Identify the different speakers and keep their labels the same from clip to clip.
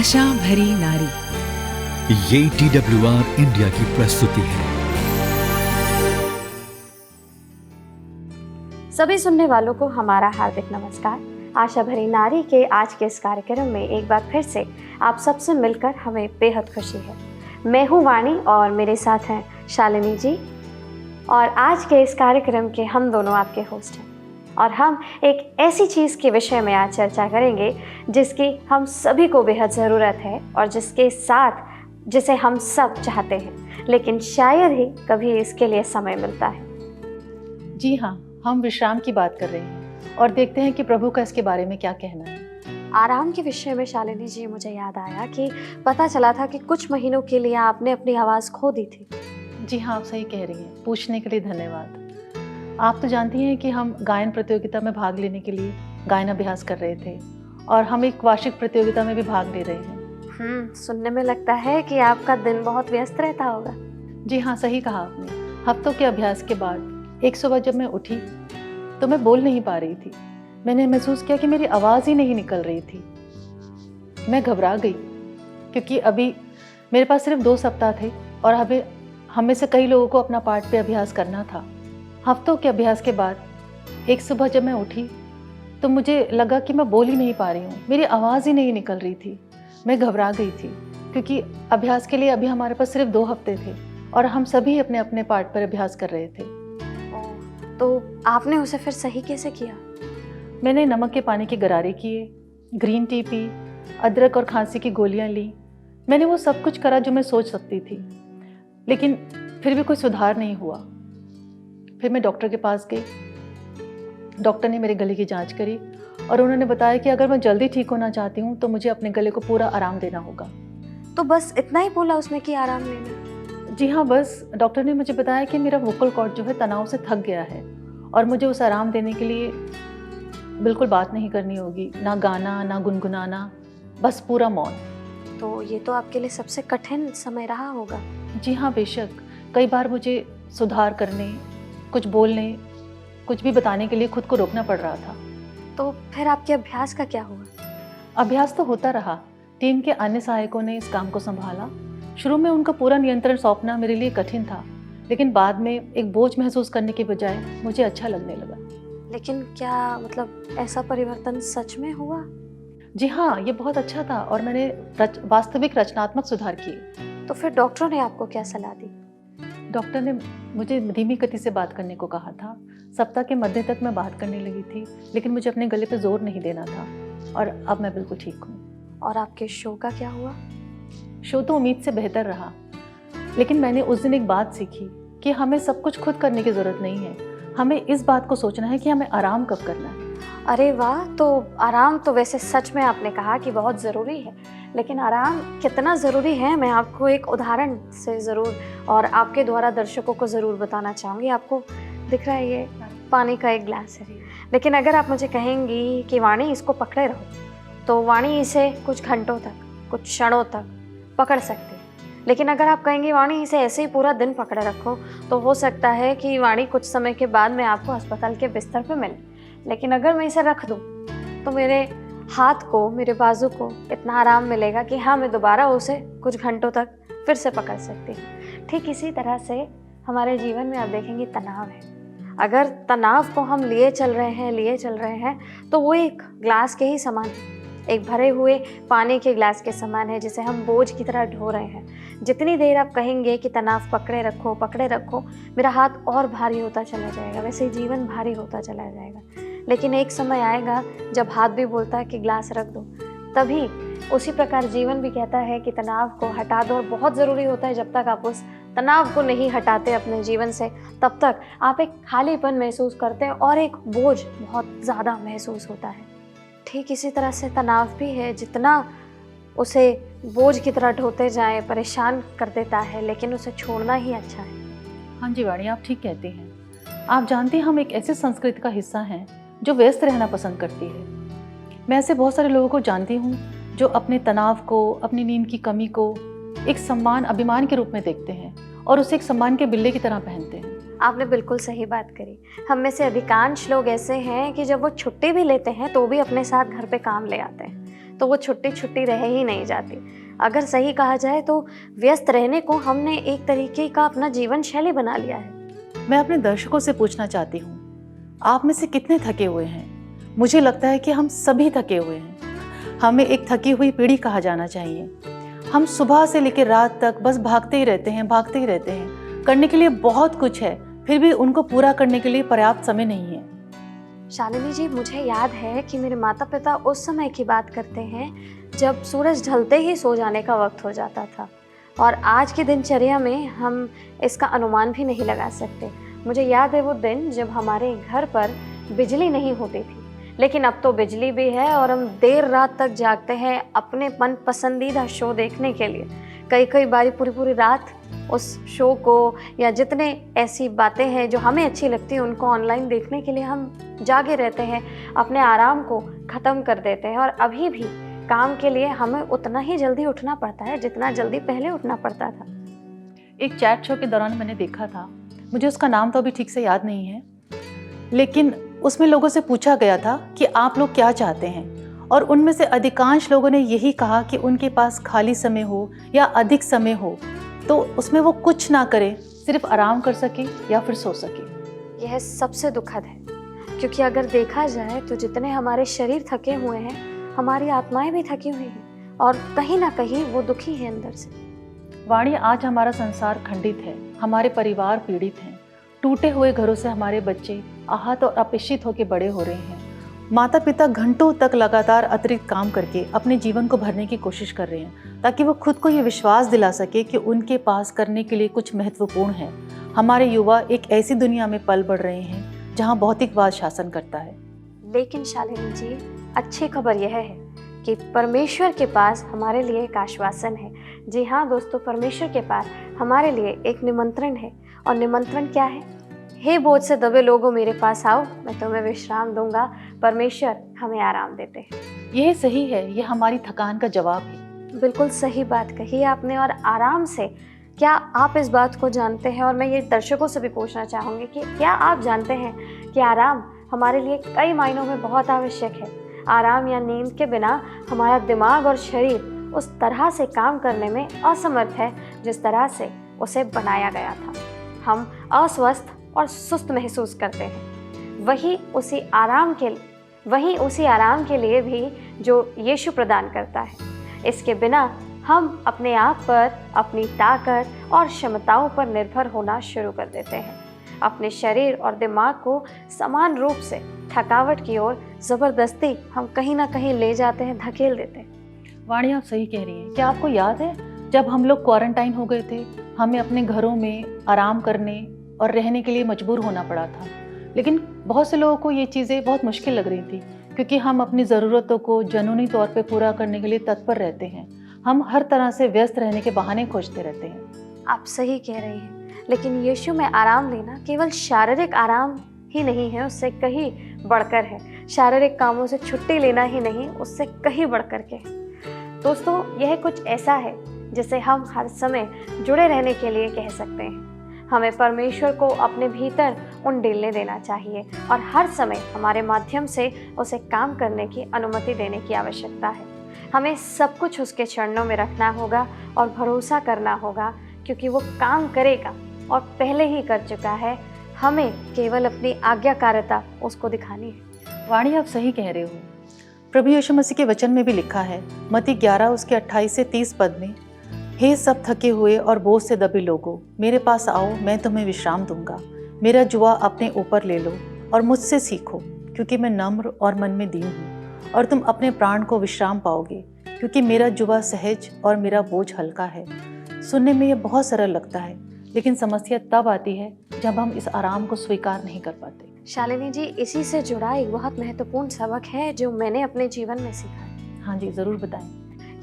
Speaker 1: आशा भरी नारी।
Speaker 2: ये TWR इंडिया की प्रस्तुति है।
Speaker 3: सभी सुनने वालों को हमारा हार्दिक नमस्कार। आशा भरी नारी के आज के इस कार्यक्रम में एक बार फिर से आप सबसे मिलकर हमें बेहद खुशी है। मैं हूँ वाणी और मेरे साथ हैं शालिनी जी, और आज के इस कार्यक्रम के हम दोनों आपके होस्ट हैं। और हम एक ऐसी चीज़ के विषय में आज चर्चा करेंगे जिसकी हम सभी को बेहद ज़रूरत है और जिसे हम सब चाहते हैं, लेकिन शायद ही कभी इसके लिए समय मिलता है।
Speaker 4: जी हाँ, हम विश्राम की बात कर रहे हैं और देखते हैं कि प्रभु का इसके बारे में क्या कहना है।
Speaker 3: आराम के विषय में शालिनी जी, मुझे याद आया कि पता चला था कि कुछ महीनों के लिए आपने अपनी आवाज़ खो दी थी।
Speaker 4: जी हाँ, आप सही कह रही हैं। पूछने के लिए धन्यवाद। आप तो जानती हैं कि हम गायन प्रतियोगिता में भाग लेने के लिए गायन अभ्यास कर रहे थे और हम एक वार्षिक प्रतियोगिता में भी भाग ले रहे हैं।
Speaker 3: सुनने में लगता है कि आपका दिन बहुत व्यस्त रहता होगा।
Speaker 4: जी हाँ, सही कहा आपने। हफ्तों के अभ्यास के बाद एक सुबह जब मैं उठी तो मैं बोल नहीं पा रही थी। मैंने महसूस किया कि मेरी आवाज़ ही नहीं निकल रही थी। मैं घबरा गई क्योंकि अभी मेरे पास सिर्फ 2 सप्ताह थे और अभी हम में से कई लोगों को अपना पाठ पे अभ्यास करना था। हफ्तों के अभ्यास के बाद एक सुबह जब मैं उठी तो मुझे लगा कि मैं बोल ही नहीं पा रही हूँ, मेरी आवाज़ ही नहीं निकल रही थी। मैं घबरा गई थी क्योंकि अभ्यास के लिए अभी हमारे पास सिर्फ 2 हफ्ते थे और हम सभी अपने अपने पाठ पर अभ्यास कर रहे थे।
Speaker 3: तो आपने उसे फिर सही कैसे किया?
Speaker 4: मैंने नमक के पानी के गरारे किए, ग्रीन टी पी, अदरक और खांसी की गोलियाँ ली। मैंने वो सब कुछ करा जो मैं सोच सकती थी, लेकिन फिर भी कोई सुधार नहीं हुआ। फिर मैं डॉक्टर के पास गई। डॉक्टर ने मेरे गले की जांच करी और उन्होंने बताया कि अगर मैं जल्दी ठीक होना चाहती हूँ तो मुझे अपने गले को पूरा आराम देना होगा।
Speaker 3: तो बस इतना ही बोला उसने कि आराम लेना?
Speaker 4: जी हाँ, बस डॉक्टर ने मुझे बताया कि मेरा वोकल कॉर्ड जो है तनाव से थक गया है और मुझे उस आराम देने के लिए बिल्कुल बात नहीं करनी होगी, ना गाना ना गुनगुनाना, बस पूरा मौन।
Speaker 3: तो ये तो आपके लिए सबसे कठिन समय रहा होगा।
Speaker 4: जी हाँ, बेशक। कई बार मुझे सुधार करने, कुछ बोलने, कुछ भी बताने के लिए खुद को रोकना पड़ रहा था।
Speaker 3: तो फिर आपके अभ्यास का क्या हुआ?
Speaker 4: अभ्यास तो होता रहा। टीम के अन्य सहायकों ने इस काम को संभाला। शुरू में उनका पूरा नियंत्रण सौंपना मेरे लिए कठिन था, लेकिन बाद में एक बोझ महसूस करने के बजाय मुझे अच्छा लगने लगा।
Speaker 3: लेकिन क्या मतलब ऐसा परिवर्तन सच में हुआ?
Speaker 4: जी हाँ, ये बहुत अच्छा था और मैंने वास्तविक रचनात्मक सुधार किए।
Speaker 3: तो फिर डॉक्टरों ने आपको क्या सलाह दी?
Speaker 4: डॉक्टर ने मुझे धीमी गति से बात करने को कहा था। सप्ताह के मध्य तक मैं बात करने लगी थी, लेकिन मुझे अपने गले पे जोर नहीं देना था और अब मैं बिल्कुल ठीक हूँ।
Speaker 3: और आपके शो का क्या हुआ?
Speaker 4: शो तो उम्मीद से बेहतर रहा, लेकिन मैंने उस दिन एक बात सीखी कि हमें सब कुछ खुद करने की ज़रूरत नहीं है। हमें इस बात को सोचना है कि हमें आराम कब करना है।
Speaker 3: अरे वाह! तो आराम तो वैसे सच में आपने कहा कि बहुत ज़रूरी है, लेकिन आराम कितना ज़रूरी है मैं आपको एक उदाहरण से ज़रूर और आपके द्वारा दर्शकों को ज़रूर बताना चाहूँगी। आपको दिख रहा है ये पानी का एक ग्लास है, लेकिन अगर आप मुझे कहेंगी कि वाणी इसको पकड़े रहो, तो वाणी इसे कुछ घंटों तक, कुछ क्षणों तक पकड़ सकती है। लेकिन अगर आप कहेंगी वाणी इसे ऐसे ही पूरा दिन पकड़े रखो, तो हो सकता है कि वाणी कुछ समय के बाद में आपको अस्पताल के बिस्तर पर मिले। लेकिन अगर मैं इसे रख दूँ तो मेरे हाथ को, मेरे बाजू को इतना आराम मिलेगा कि हाँ, मैं दोबारा उसे कुछ घंटों तक फिर से पकड़ सकती हूँ। ठीक इसी तरह से हमारे जीवन में आप देखेंगे तनाव है। अगर तनाव को हम लिए चल रहे हैं तो वो एक ग्लास के ही समान है, एक भरे हुए पानी के ग्लास के समान है जिसे हम बोझ की तरह ढो रहे हैं। जितनी देर आप कहेंगे कि तनाव पकड़े रखो, मेरा हाथ और भारी होता चला जाएगा, वैसे ही जीवन भारी होता चला जाएगा। लेकिन एक समय आएगा जब हाथ भी बोलता है कि ग्लास रख दो, तभी उसी प्रकार जीवन भी कहता है कि तनाव को हटा दो। और बहुत ज़रूरी होता है, जब तक आप उस तनाव को नहीं हटाते अपने जीवन से, तब तक आप एक खालीपन महसूस करते हैं और एक बोझ बहुत ज़्यादा महसूस होता है। ठीक इसी तरह से तनाव भी है, जितना उसे बोझ की तरह ढोते जाएं परेशान कर देता है, लेकिन उसे छोड़ना ही अच्छा है।
Speaker 4: हाँ जी वाणी, आप ठीक कहते हैं। आप जानते हैं हम एक ऐसी संस्कृति का हिस्सा हैं जो व्यस्त रहना पसंद करती है। मैं ऐसे बहुत सारे लोगों को जानती हूँ जो अपने तनाव को, अपनी नींद की कमी को एक सम्मान, अभिमान के रूप में देखते हैं और उसे एक सम्मान के बिल्ले की तरह पहनते हैं।
Speaker 3: आपने बिल्कुल सही बात करी। हम में से अधिकांश लोग ऐसे हैं कि जब वो छुट्टी भी लेते हैं तो भी अपने साथ घर पे काम ले आते हैं। तो वो छुट्टी छुट्टी रह ही नहीं जाती। अगर सही कहा जाए तो व्यस्त रहने को हमने एक तरीके का अपना जीवन शैली बना लिया है।
Speaker 4: मैं अपने दर्शकों से पूछना चाहती हूँ, आप में से कितने थके हुए हैं? मुझे लगता है कि हम सभी थके हुए हैं। हमें एक थकी हुई पीढ़ी कहा जाना चाहिए। हम सुबह से लेकर रात तक बस भागते ही रहते हैं। करने के लिए बहुत कुछ है, फिर भी उनको पूरा करने के लिए पर्याप्त समय नहीं है।
Speaker 3: शालिनी जी, मुझे याद है कि मेरे माता पिता उस समय की बात करते हैं जब सूरज ढलते ही सो जाने का वक्त हो जाता था, और आज की दिनचर्या में हम इसका अनुमान भी नहीं लगा सकते। मुझे याद है वो दिन जब हमारे घर पर बिजली नहीं होती थी, लेकिन अब तो बिजली भी है और हम देर रात तक जागते हैं अपने मन पसंदीदा शो देखने के लिए। कई बारी पूरी रात उस शो को या जितने ऐसी बातें हैं जो हमें अच्छी लगती हैं उनको ऑनलाइन देखने के लिए हम जागे रहते हैं, अपने आराम को ख़त्म कर देते हैं। और अभी भी काम के लिए हमें उतना ही जल्दी उठना पड़ता है जितना जल्दी पहले उठना पड़ता था।
Speaker 4: एक चैट शो के दौरान मैंने देखा था, मुझे उसका नाम तो अभी ठीक से याद नहीं है, लेकिन उसमें लोगों से पूछा गया था कि आप लोग क्या चाहते हैं, और उनमें से अधिकांश लोगों ने यही कहा कि उनके पास खाली समय हो या अधिक समय हो तो उसमें वो कुछ ना करे, सिर्फ आराम कर सके या फिर सो सके।
Speaker 3: यह सबसे दुखद है, क्योंकि अगर देखा जाए तो जितने हमारे शरीर थके हुए हैं, हमारी आत्माएं भी थकी हुई हैं और कहीं ना कहीं वो दुखी है अंदर से।
Speaker 4: वाणी, आज हमारा संसार खंडित है, हमारे परिवार पीड़ित हैं, टूटे हुए घरों से हमारे बच्चे आहत और अपेक्षित होकर बड़े हो रहे हैं। माता पिता घंटों तक लगातार अतिरिक्त काम करके अपने जीवन को भरने की कोशिश कर रहे हैं ताकि वो खुद को ये विश्वास दिला सके कि उनके पास करने के लिए कुछ महत्वपूर्ण है। हमारे युवा एक ऐसी दुनिया में पल बढ़ रहे हैं जहाँ भौतिकवाद शासन करता है।
Speaker 3: लेकिन शालिनी जी, अच्छी खबर यह है कि परमेश्वर के पास हमारे लिए एक आश्वासन है। जी हाँ दोस्तों, परमेश्वर के पास हमारे लिए एक निमंत्रण है। और निमंत्रण क्या है? हे बोझ से दबे लोगों, मेरे पास आओ, मैं तुम्हें विश्राम दूंगा। परमेश्वर हमें आराम देते हैं।
Speaker 4: यह सही है, यह हमारी थकान का जवाब है।
Speaker 3: बिल्कुल सही बात कही आपने। और आराम से, क्या आप इस बात को जानते हैं, और मैं ये दर्शकों से भी पूछना चाहूँगी कि क्या आप जानते हैं कि आराम हमारे लिए कई मायनों में बहुत आवश्यक है। आराम या नींद के बिना हमारा दिमाग और शरीर उस तरह से काम करने में असमर्थ है जिस तरह से उसे बनाया गया था। हम अस्वस्थ और सुस्त महसूस करते हैं। वही उसी आराम के लिए भी जो यीशु प्रदान करता है। इसके बिना हम अपने आप पर, अपनी ताकत और क्षमताओं पर निर्भर होना शुरू कर देते हैं। अपने शरीर और दिमाग को समान रूप से थकावट की ओर ज़बरदस्ती हम कहीं ना कहीं ले जाते हैं, धकेल देते हैं।
Speaker 4: वाणी, आप सही कह रही हैं। क्या आपको याद है जब हम लोग क्वारंटाइन हो गए थे, हमें अपने घरों में आराम करने और रहने के लिए मजबूर होना पड़ा था, लेकिन बहुत से लोगों को ये चीज़ें बहुत मुश्किल लग रही थी क्योंकि हम अपनी ज़रूरतों को जुनूनी तौर पे पूरा करने के लिए तत्पर रहते हैं। हम हर तरह से व्यस्त रहने के बहाने खोजते रहते हैं।
Speaker 3: आप सही कह रही हैं, लेकिन यीशु में आराम लेना केवल शारीरिक आराम ही नहीं है, उससे कहीं बढ़कर है। शारीरिक कामों से छुट्टी लेना ही नहीं, उससे कहीं बढ़कर के है। दोस्तों, यह कुछ ऐसा है जिसे हम हर समय जुड़े रहने के लिए कह सकते हैं। हमें परमेश्वर को अपने भीतर उंडेलने देना चाहिए और हर समय हमारे माध्यम से उसे काम करने की अनुमति देने की आवश्यकता है। हमें सब कुछ उसके चरणों में रखना होगा और भरोसा करना होगा, क्योंकि वो काम करेगा और पहले ही कर चुका है। हमें केवल अपनी आज्ञाकारिता उसको दिखानी है।
Speaker 4: वाणी, आप सही कह रहे हो। प्रभु यीशु मसीह के वचन में भी लिखा है, मत्ती 11 उसके 28 से 30 पद में, हे सब थके हुए और बोझ से दबे लोगों, मेरे पास आओ, मैं तुम्हें विश्राम दूंगा। मेरा जुआ अपने ऊपर ले लो और मुझसे सीखो, क्योंकि मैं नम्र और मन में दीन हूँ, और तुम अपने प्राण को विश्राम पाओगे, क्योंकि मेरा जुआ सहज और मेरा बोझ हल्का है। सुनने में यह बहुत सरल लगता है, लेकिन समस्या तब आती है जब हम इस आराम को स्वीकार नहीं कर पाते।
Speaker 3: शालिनी जी, इसी से जुड़ा एक बहुत महत्वपूर्ण सबक है जो मैंने अपने जीवन में सीखा है।
Speaker 4: हाँ जी, ज़रूर बताएं।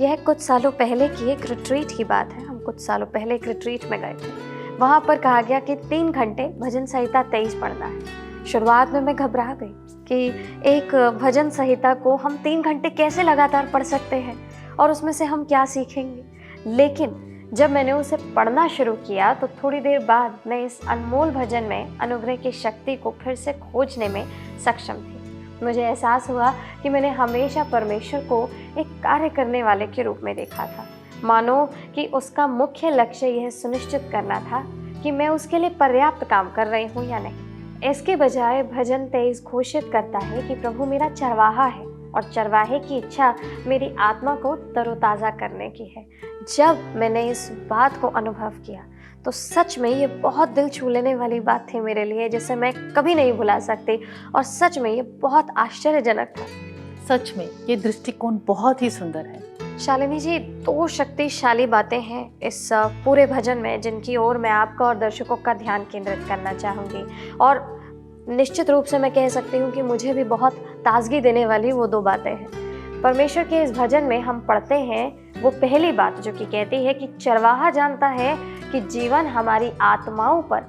Speaker 3: यह कुछ सालों पहले की एक रिट्रीट की बात है। हम कुछ सालों पहले एक रिट्रीट में गए थे। वहाँ पर कहा गया कि 3 घंटे भजन संहिता 23 पढ़ना है। शुरुआत में मैं घबरा गई कि एक भजन संहिता को हम 3 घंटे कैसे लगातार पढ़ सकते हैं और उसमें से हम क्या सीखेंगे। लेकिन जब मैंने उसे पढ़ना शुरू किया तो थोड़ी देर बाद मैं इस अनमोल भजन में अनुग्रह की शक्ति को फिर से खोजने में सक्षम थी। मुझे एहसास हुआ कि मैंने हमेशा परमेश्वर को एक कार्य करने वाले के रूप में देखा था, मानो कि उसका मुख्य लक्ष्य यह सुनिश्चित करना था कि मैं उसके लिए पर्याप्त काम कर रही हूँ या नहीं। इसके बजाय भजन 23 घोषित करता है कि प्रभु मेरा चरवाहा है और चरवाहे की इच्छा मेरी आत्मा को तरोताज़ा करने की है। जब मैंने इस बात को अनुभव किया तो सच में ये बहुत दिल छू लेने वाली बात थी मेरे लिए, जिसे मैं कभी नहीं भुला सकती, और सच में ये बहुत आश्चर्यजनक था।
Speaker 4: सच में ये दृष्टिकोण बहुत ही सुंदर है।
Speaker 3: शालिनी जी, 2 शक्तिशाली बातें हैं इस पूरे भजन में जिनकी ओर मैं आपका और दर्शकों का ध्यान केंद्रित करना चाहूँगी, और निश्चित रूप से मैं कह सकती हूँ कि मुझे भी बहुत ताजगी देने वाली वो 2 बातें हैं। परमेश्वर के इस भजन में हम पढ़ते हैं वो पहली बात जो कि कहती है कि चरवाहा जानता है कि जीवन हमारी आत्माओं पर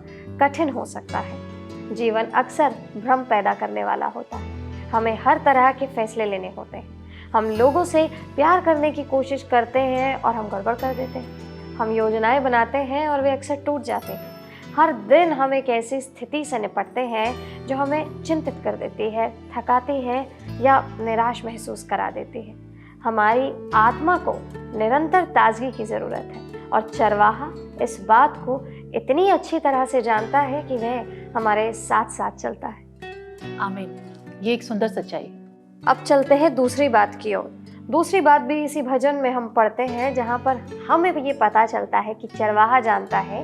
Speaker 3: कठिन हो सकता है। जीवन अक्सर भ्रम पैदा करने वाला होता है। हमें हर तरह के फैसले लेने होते हैं। हम लोगों से प्यार करने की कोशिश करते हैं और हम गड़बड़ कर देते हैं। हम योजनाएं बनाते हैं और वे अक्सर टूट जाते हैं। हर दिन हम एक ऐसी स्थिति से निपटते हैं जो हमें चिंतित कर देती है, थकाती है या निराश महसूस करा देती है। हमारी आत्मा को निरंतर ताजगी की ज़रूरत है और चरवाहा इस बात को इतनी अच्छी तरह से जानता है कि वह हमारे साथ साथ चलता है।
Speaker 4: आमीन। ये एक सुंदर सच्चाई है।
Speaker 3: अब चलते हैं दूसरी बात की ओर। दूसरी बात भी इसी भजन में हम पढ़ते हैं, जहाँ पर हमें ये पता चलता है कि चरवाहा जानता है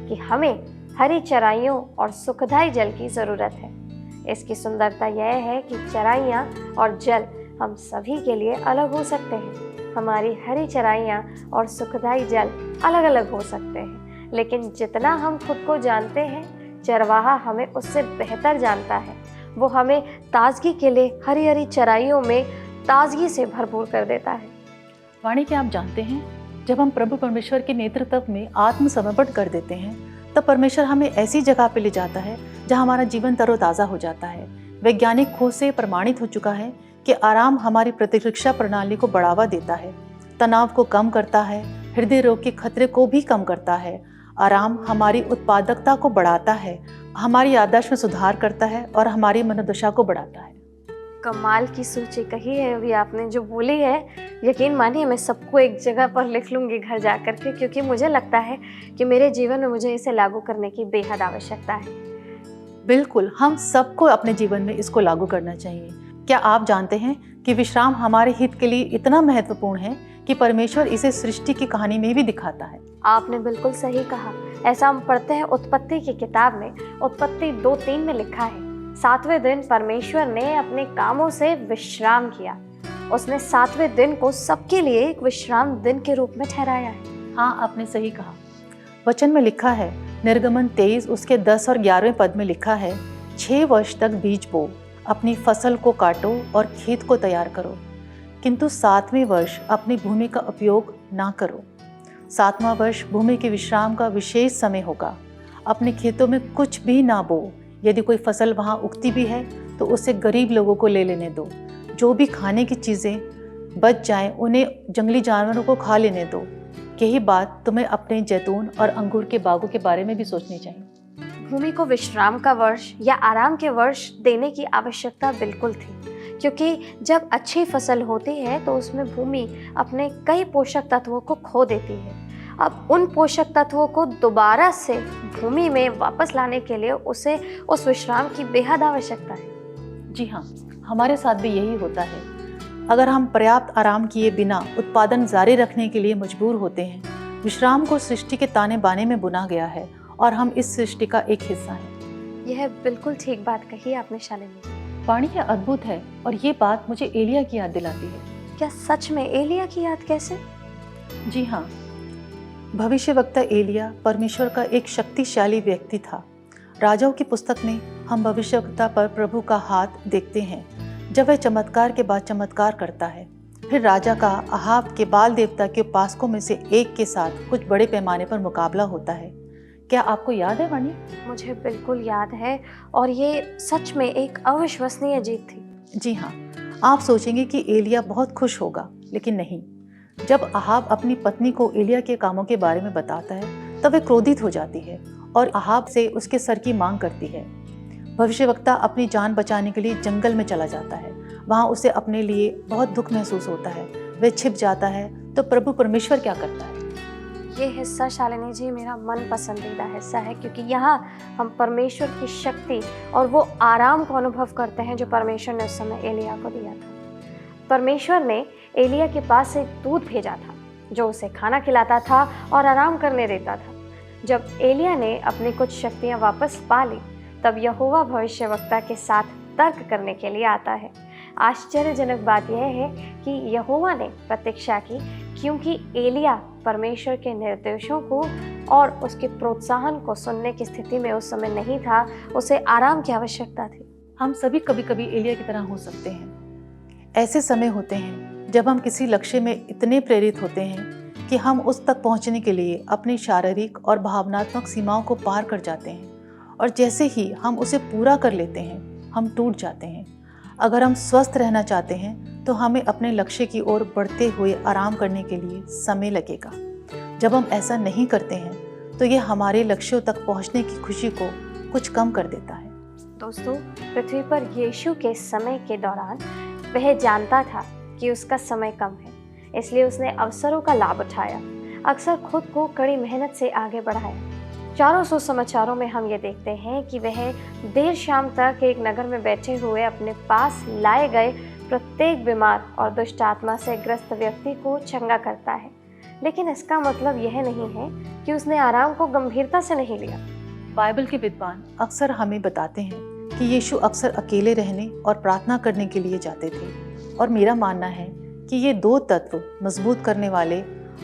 Speaker 3: कि हमें हरी चराइयों और सुखदायी जल की ज़रूरत है। इसकी सुंदरता यह है कि चराइयाँ और जल हम सभी के लिए अलग हो सकते हैं। हमारी हरी चराइयाँ और सुखदायी जल अलग अलग हो सकते हैं, लेकिन जितना हम खुद को जानते हैं, चरवाहा हमें उससे बेहतर जानता है। वो हमें ताजगी के लिए हरी हरी चराइयों में ताजगी से भरपूर कर देता है।
Speaker 4: वाणी, क्या आप जानते हैं, जब हम प्रभु परमेश्वर के नेतृत्व में आत्मसमर्पण कर देते हैं तब परमेश्वर हमें ऐसी जगह पे ले जाता है जहाँ हमारा जीवन तरोताज़ा हो जाता है। वैज्ञानिक खोज से प्रमाणित हो चुका है कि आराम हमारी प्रतिरक्षा प्रणाली को बढ़ावा देता है, तनाव को कम करता है, हृदय रोग के खतरे को भी कम करता है। आराम हमारी उत्पादकता को बढ़ाता है, हमारी याददाश्त में सुधार करता है और हमारी मनोदशा को बढ़ाता है।
Speaker 3: कमाल की सूची कही है अभी आपने जो बोली है। यकीन मानिए मैं सबको एक जगह पर लिख लूँगी घर जा कर के, क्योंकि मुझे लगता है कि मेरे जीवन में मुझे इसे लागू करने की बेहद आवश्यकता है।
Speaker 4: बिल्कुल, हम सबको अपने जीवन में इसको लागू करना चाहिए। क्या आप जानते हैं कि विश्राम हमारे हित के लिए इतना महत्वपूर्ण है कि परमेश्वर इसे सृष्टि की कहानी में भी दिखाता है।
Speaker 3: आपने बिल्कुल सही कहा। ऐसा हम पढ़ते हैं उत्पत्ति की किताब में, उत्पत्ति 2:3 में लिखा है, 7वें दिन परमेश्वर ने अपने कामों से विश्राम किया। उसने 7वें दिन को सबके लिए एक विश्राम दिन के रूप में ठहराया है।
Speaker 4: हाँ, आपने सही कहा। वचन में लिखा है, निर्गमन 23 उसके 10 और 11वें पद में लिखा है, 6 वर्ष तक बीज बो, अपनी फसल को काटो और खेत को तैयार करो, किंतु 7वें वर्ष अपनी भूमि का उपयोग ना करो। 7वां वर्ष भूमि के विश्राम का विशेष समय होगा। अपने खेतों में कुछ भी ना बो। यदि कोई फसल वहाँ उगती भी है तो उसे गरीब लोगों को ले लेने दो। जो भी खाने की चीज़ें बच जाएं उन्हें जंगली जानवरों को खा लेने दो। यही बात तुम्हें अपने जैतून और अंगूर के बागों के बारे में भी सोचनी चाहिए।
Speaker 3: भूमि को विश्राम का वर्ष या आराम के वर्ष देने की आवश्यकता बिल्कुल थी, क्योंकि जब अच्छी फसल होती है तो उसमें भूमि अपने कई पोषक तत्वों को खो देती है। अब उन पोषक तत्वों को दोबारा से भूमि में वापस लाने के लिए उसे उस विश्राम की बेहद आवश्यकता है।
Speaker 4: जी हाँ, हमारे साथ भी यही होता है। अगर हम पर्याप्त आराम किए बिना उत्पादन जारी रखने के लिए मजबूर होते हैं। विश्राम को सृष्टि के ताने बाने में बुना गया है और हम इस सृष्टि का एक हिस्सा हैं।
Speaker 3: यह बिल्कुल ठीक बात कही आपने शालिनी।
Speaker 4: वाणी यह अद्भुत है और ये बात मुझे एलिया की याद दिलाती है।
Speaker 3: क्या सच में? एलिया की याद कैसे?
Speaker 4: जी हाँ, भविष्यवक्ता एलिया परमेश्वर का एक शक्तिशाली व्यक्ति था। राजाओं की पुस्तक में हम भविष्यवक्ता पर प्रभु का हाथ देखते हैं, जब वह चमत्कार के बाद चमत्कार करता है। फिर राजा का अहाब के बाल देवता के उपासकों में से एक के साथ कुछ बड़े पैमाने पर मुकाबला होता है। क्या आपको याद है वाणी?
Speaker 3: मुझे बिल्कुल याद है और ये सच में एक अविश्वसनीय जीत थी।
Speaker 4: जी हाँ, आप सोचेंगे कि एलिया बहुत खुश होगा, लेकिन नहीं। जब अहाब अपनी पत्नी को एलिया के कामों के बारे में बताता है तब वह क्रोधित हो जाती है और अहाब से उसके सर की मांग करती है। भविष्यवक्ता अपनी जान बचाने के लिए जंगल में चला जाता है। वहाँ उसे अपने लिए बहुत दुख महसूस होता है, वह छिप जाता है। तो प्रभु परमेश्वर क्या करता है?
Speaker 3: ये हिस्सा शालिनी जी मेरा मन पसंदीदा हिस्सा है, क्योंकि यहाँ हम परमेश्वर की शक्ति और वो आराम को अनुभव करते हैं जो परमेश्वर ने उस समय एलिया को दिया था। परमेश्वर ने एलिया के पास एक दूत भेजा था जो उसे खाना खिलाता था और आराम करने देता था। जब एलिया ने अपनी कुछ शक्तियाँ वापस पा ली, तब यहोवा भविष्यवक्ता के साथ तर्क करने के लिए आता है। आश्चर्यजनक बात यह है कि यहोवा ने प्रतीक्षा की, क्योंकि एलिया परमेश्वर के निर्देशों को और उसके प्रोत्साहन को सुनने की स्थिति में उस समय नहीं था। उसे आराम की आवश्यकता थी।
Speaker 4: हम सभी कभी कभी एलिया की तरह हो सकते हैं। ऐसे समय होते हैं जब हम किसी लक्ष्य में इतने प्रेरित होते हैं कि हम उस तक पहुंचने के लिए अपनी शारीरिक और भावनात्मक सीमाओं को पार कर जाते हैं, और जैसे ही हम उसे पूरा कर लेते हैं हम टूट जाते हैं। अगर हम स्वस्थ रहना चाहते हैं तो हमें अपने लक्ष्य की ओर बढ़ते हुए आराम करने के लिए समय लगेगा। जब हम ऐसा नहीं करते हैं तो यह हमारे लक्ष्यों तक पहुंचने की खुशी को कुछ कम कर देता है।
Speaker 3: दोस्तों, पृथ्वी पर यीशु के समय के दौरान वह जानता था कि उसका समय कम है, इसलिए उसने अवसरों का लाभ उठाया, अक्सर खुद को कड़ी मेहनत से आगे बढ़ाया। चारों सुसमाचारों में हम ये देखते हैं कि वह देर शाम तक एक नगर में बैठे हुए अपने पास लाए गए प्रत्येक बीमार और दुष्ट आत्मा से ग्रस्त व्यक्ति को चंगा करता है। लेकिन इसका मतलब यह नहीं है कि उसने आराम को गंभीरता से नहीं लिया।
Speaker 4: बाइबल के विद्वान अक्सर हमें बताते हैं कि यीशु अक्सर अकेले रहने और प्रार्थना करने के लिए जाते थे, और मेरा मानना है कि ये दो तत्व मजबूत करने वाले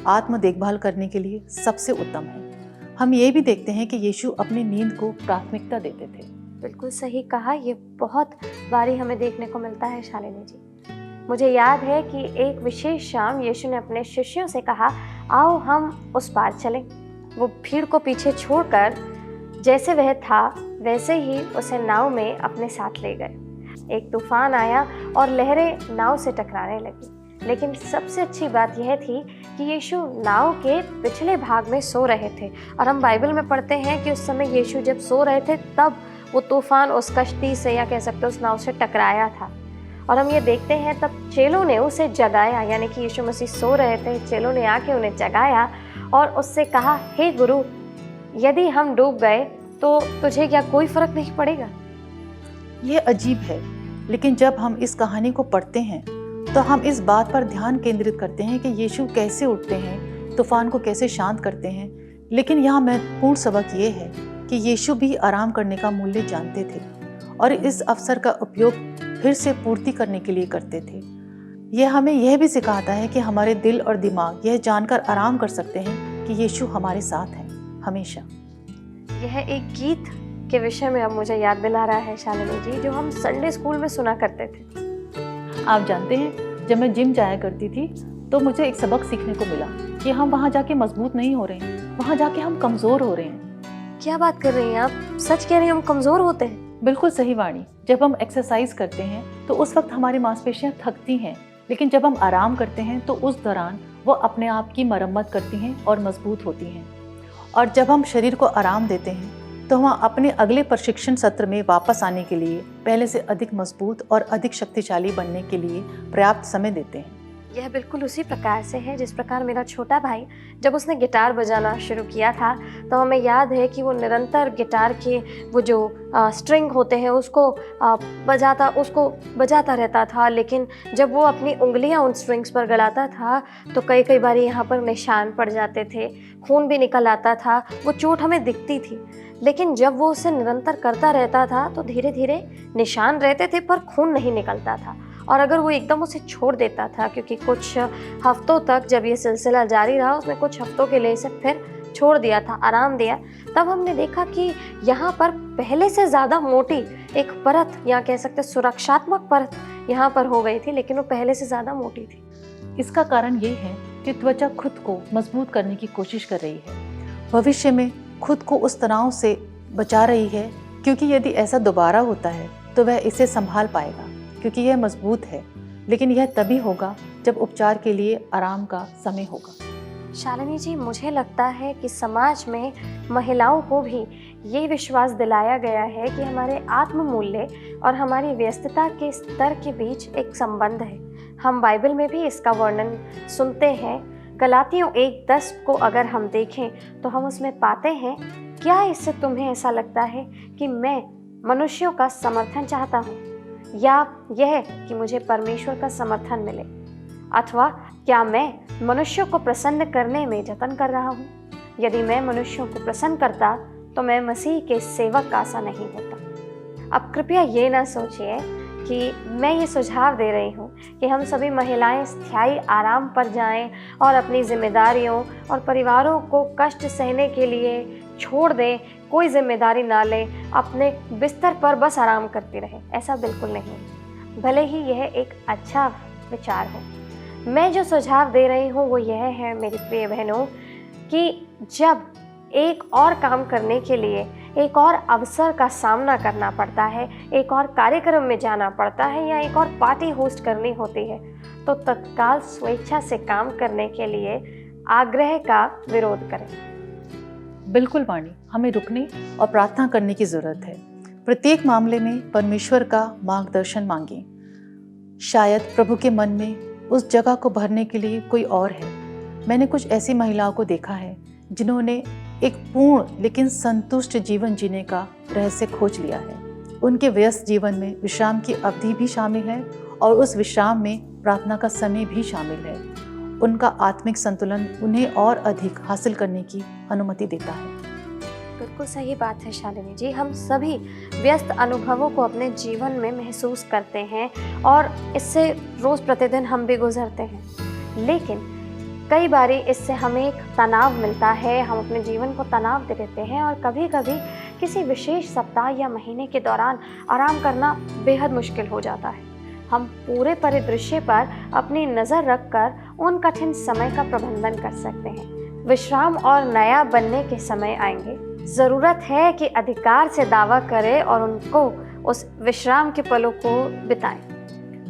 Speaker 4: आत्म देखभाल करने के लिए सबसे उत्तम है। हम ये भी देखते हैं कि यीशु अपनी नींद को प्राथमिकता देते थे।
Speaker 3: बिल्कुल सही कहा, ये बहुत बारी हमें देखने को मिलता है शालिनी जी। मुझे याद है कि एक विशेष शाम यीशु ने अपने शिष्यों से कहा, आओ हम उस पार चलें। वो भीड़ को पीछे छोड़कर जैसे वह था वैसे ही उसे नाव में अपने साथ ले गए। एक तूफान आया और लहरें नाव से टकराने लगी, लेकिन सबसे अच्छी बात यह थी कि यीशु नाव के पिछले भाग में सो रहे थे। और हम बाइबल में पढ़ते हैं कि उस समय यीशु जब सो रहे थे तब वो तूफान उस कश्ती से, या कह सकते उस नाव से टकराया था। और हम ये देखते हैं तब चेलों ने उसे जगाया, यानी कि यीशु मसीह सो रहे थे, चेलों ने आके उन्हें जगाया और उससे कहा, हे गुरु, यदि हम डूब गए तो तुझे क्या कोई फर्क नहीं पड़ेगा?
Speaker 4: ये अजीब है, लेकिन जब हम इस कहानी को पढ़ते हैं तो हम इस बात पर ध्यान केंद्रित करते हैं कि यीशु कैसे उठते हैं, तूफान को कैसे शांत करते हैं। लेकिन यहाँ महत्वपूर्ण सबक ये है कि यीशु भी आराम करने का मूल्य जानते थे और इस अवसर का उपयोग फिर से पूर्ति करने के लिए करते थे। यह हमें यह भी सिखाता है कि हमारे दिल और दिमाग यह जानकर आराम कर सकते हैं कि यीशु हमारे साथ हैं हमेशा।
Speaker 3: यह एक गीत के विषय में अब मुझे याद दिला रहा है शालिनी जी, जो हम संडे स्कूल में सुना करते थे।
Speaker 4: आप जानते हैं, जब मैं जिम जाया करती थी तो मुझे एक सबक सीखने को मिला कि हम वहाँ जाके मजबूत नहीं हो रहे हैं, वहाँ जाके हम कमज़ोर हो रहे हैं।
Speaker 3: क्या बात कर रही हैं आप? सच कह रही हैं, हम कमज़ोर होते हैं?
Speaker 4: बिल्कुल सही वाणी। जब हम एक्सरसाइज करते हैं तो उस वक्त हमारी मांसपेशियाँ थकती हैं, लेकिन जब हम आराम करते हैं तो उस दौरान वो अपने आप की मरम्मत करती हैं और मजबूत होती हैं। और जब हम शरीर को आराम देते हैं तो हम अपने अगले प्रशिक्षण सत्र में वापस आने के लिए पहले से अधिक मजबूत और अधिक शक्तिशाली बनने के लिए पर्याप्त समय देते हैं।
Speaker 3: यह बिल्कुल उसी प्रकार से है जिस प्रकार मेरा छोटा भाई जब उसने गिटार बजाना शुरू किया था तो हमें याद है कि वो निरंतर गिटार के वो जो स्ट्रिंग होते हैं उसको बजाता रहता था। लेकिन जब वो अपनी उंगलियां उन स्ट्रिंग्स पर गड़ाता था तो कई बार यहाँ पर निशान पड़ जाते थे, खून भी निकल आता था, वो चोट हमें दिखती थी। लेकिन जब वो उसे निरंतर करता रहता था तो धीरे धीरे निशान रहते थे पर खून नहीं निकलता था। और अगर वो एकदम उसे छोड़ देता था, क्योंकि कुछ हफ्तों तक जब ये सिलसिला जारी रहा, उसने कुछ हफ्तों के लिए इसे फिर छोड़ दिया था, आराम दिया, तब हमने देखा कि यहाँ पर पहले से ज़्यादा मोटी एक परत, या कह सकते सुरक्षात्मक परत यहाँ पर हो गई थी, लेकिन वो पहले से ज़्यादा मोटी थी।
Speaker 4: इसका कारण ये है कि त्वचा खुद को मजबूत करने की कोशिश कर रही है, भविष्य में खुद को उस तनाव से बचा रही है, क्योंकि यदि ऐसा दोबारा होता है तो वह इसे संभाल पाएगा क्योंकि यह मजबूत है। लेकिन यह तभी होगा जब उपचार के लिए आराम का समय होगा।
Speaker 3: शालिनी जी, मुझे लगता है कि समाज में महिलाओं को भी ये विश्वास दिलाया गया है कि हमारे आत्म मूल्य और हमारी व्यस्तता के स्तर के बीच एक संबंध है। हम बाइबल में भी इसका वर्णन सुनते हैं। गलातियों 1:10 को अगर हम देखें तो हम उसमें पाते हैं, क्या इससे तुम्हें ऐसा लगता है कि मैं मनुष्यों का समर्थन चाहता हूँ, या यह कि मुझे परमेश्वर का समर्थन मिले? अथवा क्या मैं मनुष्यों को प्रसन्न करने में जतन कर रहा हूँ? यदि मैं मनुष्यों को प्रसन्न करता तो मैं मसीह के सेवक का सा नहीं होता। अब कृपया ये ना सोचिए कि मैं ये सुझाव दे रही हूँ कि हम सभी महिलाएं स्थायी आराम पर जाएं और अपनी जिम्मेदारियों और परिवारों को कष्ट सहने के लिए छोड़ दें, कोई जिम्मेदारी ना लें, अपने बिस्तर पर बस आराम करती रहे। ऐसा बिल्कुल नहीं। भले ही यह एक अच्छा विचार हो, मैं जो सुझाव दे रही हूँ वो यह है मेरी प्रिय बहनों, कि जब एक और काम करने के लिए एक और अवसर का सामना करना पड़ता है, एक और कार्यक्रम में जाना पड़ता है या एक और पार्टी होस्ट करनी होती है, तो तत्काल स्वेच्छा से काम करने के लिए आग्रह का विरोध करें।
Speaker 4: बिल्कुल वाणी, हमें रुकने और प्रार्थना करने की ज़रूरत है। प्रत्येक मामले में परमेश्वर का मार्गदर्शन मांगें। शायद प्रभु के मन में उस जगह को भरने के लिए कोई और है। मैंने कुछ ऐसी महिलाओं को देखा है जिन्होंने एक पूर्ण लेकिन संतुष्ट जीवन जीने का रहस्य खोज लिया है। उनके व्यस्त जीवन में विश्राम की अवधि भी शामिल है और उस विश्राम में प्रार्थना का समय भी शामिल है। उनका आत्मिक संतुलन उन्हें और अधिक हासिल करने की अनुमति देता है।
Speaker 3: बिल्कुल सही बात है शालिनी जी। हम सभी व्यस्त अनुभवों को अपने जीवन में महसूस करते हैं और इससे रोज़ प्रतिदिन हम भी गुजरते हैं, लेकिन कई बारी इससे हमें एक तनाव मिलता है। हम अपने जीवन को तनाव दे देते हैं और कभी कभी किसी विशेष सप्ताह या महीने के दौरान आराम करना बेहद मुश्किल हो जाता है। हम पूरे परिदृश्य पर अपनी नज़र रखकर उन कठिन समय का प्रबंधन कर सकते हैं। विश्राम और नया बनने के समय आएंगे। ज़रूरत है कि अधिकार से दावा करें और उनको उस विश्राम के पलों को बिताएं।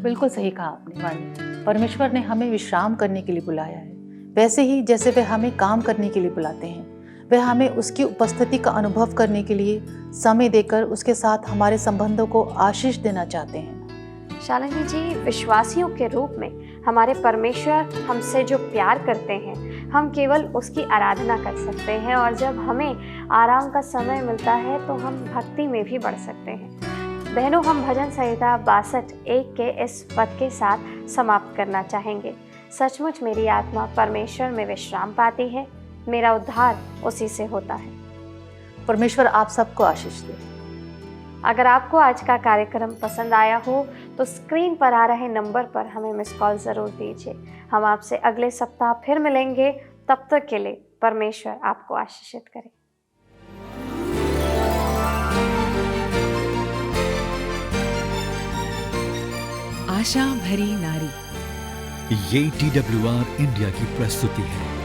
Speaker 4: बिल्कुल सही कहा आपने वाणी। परमेश्वर ने हमें विश्राम करने के लिए बुलाया है, वैसे ही जैसे वह हमें काम करने के लिए बुलाते हैं। वह हमें उसकी उपस्थिति का अनुभव करने के लिए समय देकर उसके साथ हमारे संबंधों को आशीष देना चाहते हैं।
Speaker 3: शालिनी जी, विश्वासियों के रूप में हमारे परमेश्वर हमसे जो प्यार करते हैं, हम केवल उसकी आराधना कर सकते हैं, और जब हमें आराम का समय मिलता है तो हम भक्ति में भी बढ़ सकते हैं। बहनों, हम भजन संहिता 62:1 के इस पद के साथ समाप्त करना चाहेंगे। सचमुच मेरी आत्मा परमेश्वर में विश्राम पाती है, मेरा उद्धार उसी से होता है।
Speaker 4: परमेश्वर आप सबको आशीष दे।
Speaker 3: अगर आपको आज का कार्यक्रम पसंद आया हो तो स्क्रीन पर आ रहे नंबर पर हमें मिस कॉल ज़रूर दीजिए। हम आपसे अगले सप्ताह फिर मिलेंगे। तब तक के लिए परमेश्वर आपको आशीषित करे।
Speaker 1: आशा भरी नारी,
Speaker 2: ये TWR इंडिया की प्रस्तुति है।